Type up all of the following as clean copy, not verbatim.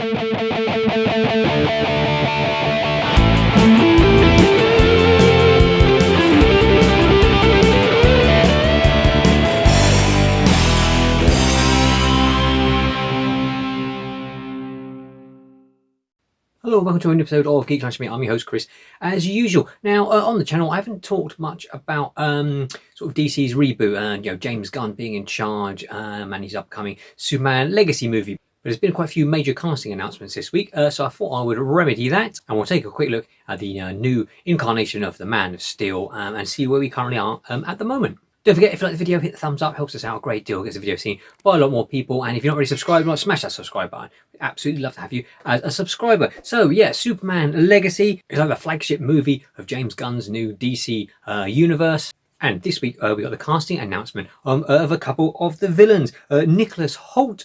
Hello, welcome to an episode of Geek Lunch Me. I'm your host Chris, as usual. Now on the channel, I haven't talked much about sort of DC's reboot and James Gunn being in charge and his upcoming Superman Legacy movie. But there's been quite a few major casting announcements this week, so I thought I would remedy that, and we'll take a quick look at the new incarnation of the Man of Steel and see where we currently are at the moment. Don't forget, if you like the video, hit the thumbs up, helps us out a great deal, gets the video seen by a lot more people, and if you're not already subscribed, smash that subscribe button. We'd absolutely love to have you as a subscriber. So yeah, Superman Legacy is like the flagship movie of James Gunn's new DC universe. And this week we got the casting announcement of a couple of the villains. Nicholas Hoult,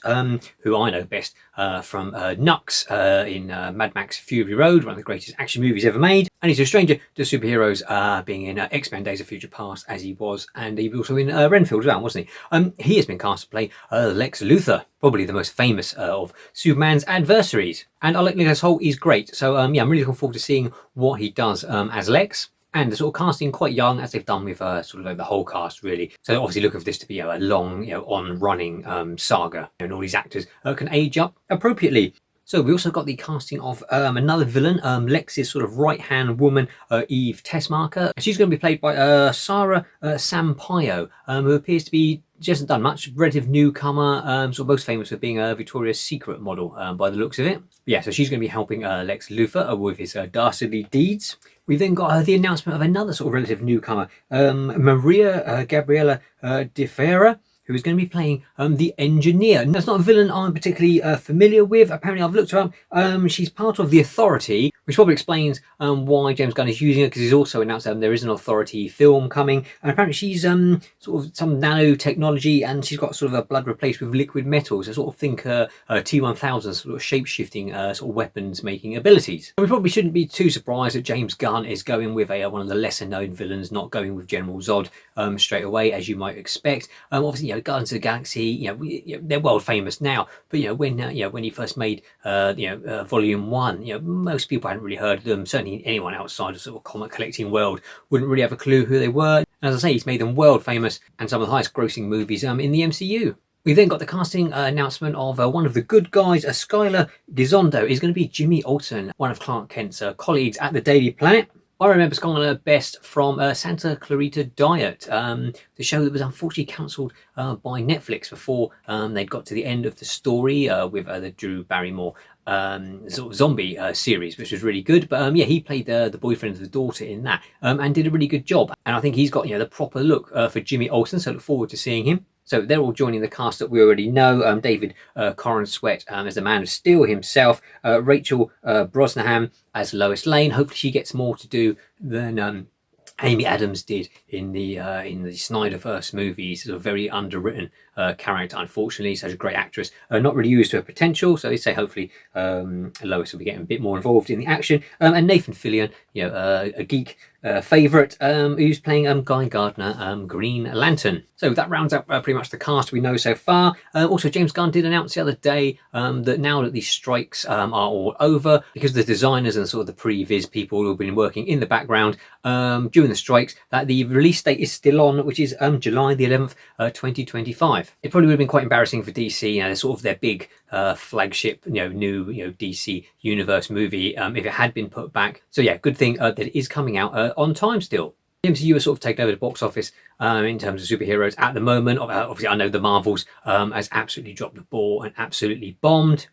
who I know best from Nux in Mad Max Fury Road, one of the greatest action movies ever made. And he's a stranger to superheroes, being in X-Men Days of Future Past as he was. And he was also in Renfield as well, wasn't he? He has been cast to play Lex Luthor, probably the most famous of Superman's adversaries. And I like Nicholas Hoult, he's great. So yeah, I'm really looking forward to seeing what he does as Lex. And the sort of casting quite young, as they've done with sort of like the whole cast, really. So obviously looking for this to be a long, on-running saga. And all these actors can age up appropriately. So we also got the casting of another villain, Lex's sort of right-hand woman, Eve Tessmacher. She's going to be played by Sara Salvatore, who appears to be, she hasn't done much, relative newcomer, sort of most famous for being a Victoria's Secret model by the looks of it. But yeah, so she's going to be helping Lex Luthor with his dastardly deeds. We then got the announcement of another sort of relative newcomer, Maria Gabriela Davila, who is going to be playing the Engineer. And that's not a villain I'm particularly familiar with. Apparently, I've looked her up. She's part of the Authority, which probably explains why James Gunn is using it, because he's also announced there is an Authority film coming. And apparently she's sort of some nanotechnology, and she's got sort of a blood replaced with liquid metals. I sort of think T-1000 sort of shape-shifting sort of weapons-making abilities. And we probably shouldn't be too surprised that James Gunn is going with one of the lesser-known villains, not going with General Zod straight away, as you might expect. Obviously, Guardians of the Galaxy, they're world famous now, but when he first made Volume 1, most people hadn't really heard of them. Certainly anyone outside of sort of comic collecting world wouldn't really have a clue who they were. And as I say, he's made them world famous and some of the highest grossing movies in the MCU. We then got the casting announcement of one of the good guys, Skyler Gisondo, is going to be Jimmy Olsen, one of Clark Kent's colleagues at the Daily Planet. I remember Skyler best from Santa Clarita Diet, the show that was unfortunately cancelled by Netflix before they'd got to the end of the story with the Drew Barrymore sort of zombie series, which was really good. But yeah, he played the boyfriend of the daughter in that and did a really good job. And I think he's got the proper look for Jimmy Olsen, so I look forward to seeing him. So they're all joining the cast that we already know. David Corran Sweat as the Man of Steel himself. Rachel Brosnahan as Lois Lane. Hopefully she gets more to do than Amy Adams did in the Snyderverse movies. She's a very underwritten character, unfortunately. Such a great actress, not really used to her potential. So they say hopefully Lois will be getting a bit more involved in the action. And Nathan Fillion, a geek favourite, who's playing Guy Gardner, Green Lantern. So that rounds up pretty much the cast we know so far. Also, James Gunn did announce the other day that now that these strikes are all over, because the designers and sort of the pre-viz people who have been working in the background during the strikes, that the release date is still on, which is July the 11th, 2025. It probably would have been quite embarrassing for DC, they're sort of their big flagship, new DC Universe movie, if it had been put back. So yeah, good thing that it is coming out on time still. The MCU has sort of taken over the box office in terms of superheroes at the moment. Obviously, I know the Marvels has absolutely dropped the ball and absolutely bombed.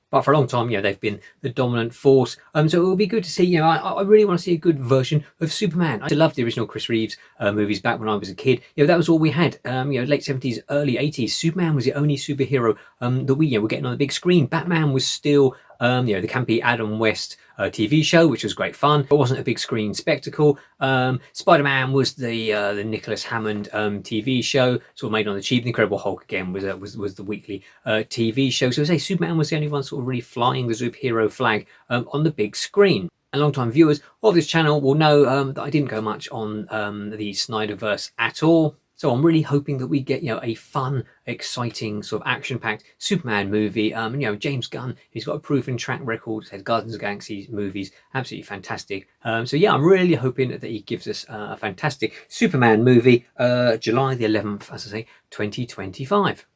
But for a long time, they've been the dominant force. So it will be good to see, I really want to see a good version of Superman. I loved the original Chris Reeves movies back when I was a kid. That was all we had. Late 70s, early 80s. Superman was the only superhero that we were getting on the big screen. Batman was still the campy Adam West TV show, which was great fun. It wasn't a big screen spectacle. Spider-Man was the Nicholas Hammond TV show, sort of made on the cheap. The Incredible Hulk again was the weekly TV show. So I say Superman was the only one sort of really flying the superhero flag on the big screen. And long-time viewers of this channel will know that I didn't go much on the Snyderverse at all. So I'm really hoping that we get, a fun, exciting, sort of action-packed Superman movie. James Gunn, he's got a proven track record, has Guardians of the Galaxy movies, absolutely fantastic. So yeah, I'm really hoping that he gives us a fantastic Superman movie, July the 11th, as I say, 2025.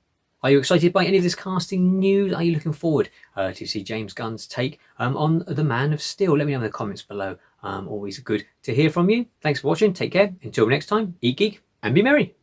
Are you excited by any of this casting news? Are you looking forward to see James Gunn's take on The Man of Steel? Let me know in the comments below. Always good to hear from you. Thanks for watching. Take care. Until next time, eat, geek, and be merry.